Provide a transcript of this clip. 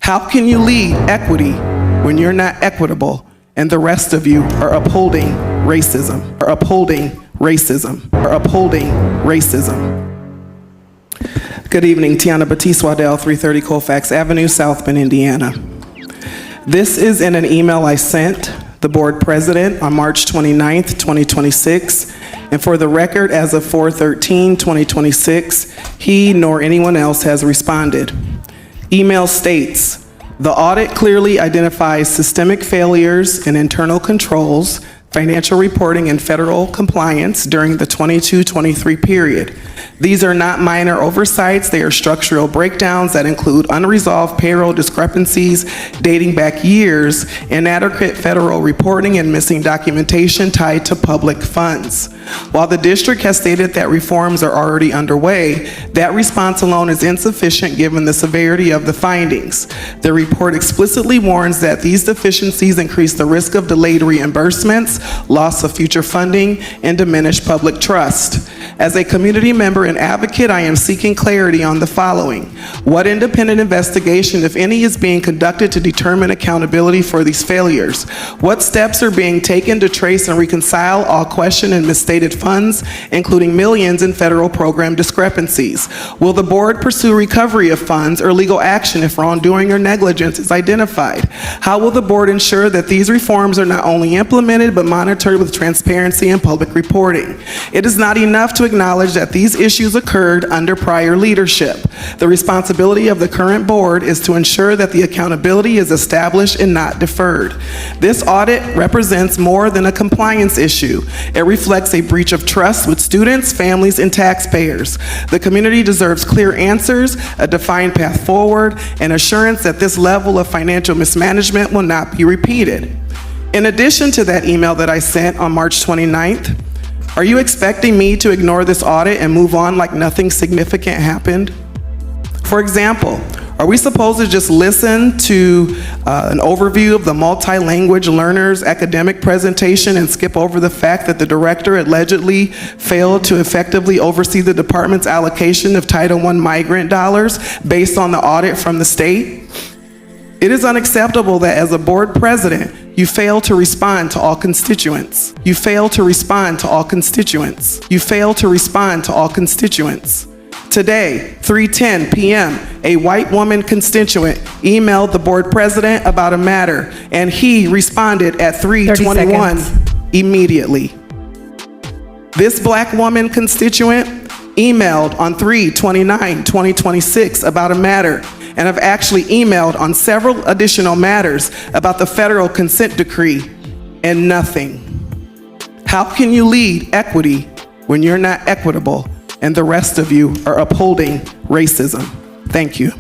How can you lead equity when you're not equitable and the rest of you are upholding racism, or upholding racism, or upholding racism? Good evening, Tiana Batiste Waddell, 330 Colfax Avenue, South Bend, Indiana. This is in an email I sent the board president on March 29th, 2026. And for the record, as of 4/13/2026, he nor anyone else has responded. Email states, the audit clearly identifies systemic failures in internal controls, financial reporting, and federal compliance during the 22-23 period. These are not minor oversights, they are structural breakdowns that include unresolved payroll discrepancies dating back years, inadequate federal reporting, and missing documentation tied to public funds. While the district has stated that reforms are already underway, that response alone is insufficient given the severity of the findings. The report explicitly warns that these deficiencies increase the risk of delayed reimbursements, loss of future funding, and diminished public trust. As a community member and advocate, I am seeking clarity on the following. What independent investigation, if any, is being conducted to determine accountability for these failures? What steps are being taken to trace and reconcile all questioned and misstated funds, including millions in federal program discrepancies? Will the board pursue recovery of funds or legal action if wrongdoing or negligence is identified? How will the board ensure that these reforms are not only implemented but monitored with transparency and public reporting? It is not enough to acknowledge that these issues occurred under prior leadership. The responsibility of the current board is to ensure that the accountability is established and not deferred. This audit represents more than a compliance issue. It reflects a breach of trust with students, families, and taxpayers. The community deserves clear answers, a defined path forward, and assurance that this level of financial mismanagement will not be repeated. In addition to that email that I sent on March 29th, are you expecting me to ignore this audit and move on like nothing significant happened? For example, are we supposed to just listen to an overview of the multi-language learners academic presentation and skip over the fact that the director allegedly failed to effectively oversee the department's allocation of Title I migrant dollars based on the audit from the state? It is unacceptable that as a board president, you fail to respond to all constituents. You fail to respond to all constituents. You fail to respond to all constituents. Today, 3:10 p.m., a white woman constituent emailed the board president about a matter, and he responded at 3:21 immediately. This black woman constituent emailed on 3/29/2026 about a matter, and I've actually emailed on several additional matters about the federal consent decree, and nothing. How can you lead equity when you're not equitable and the rest of you are upholding racism? Thank you.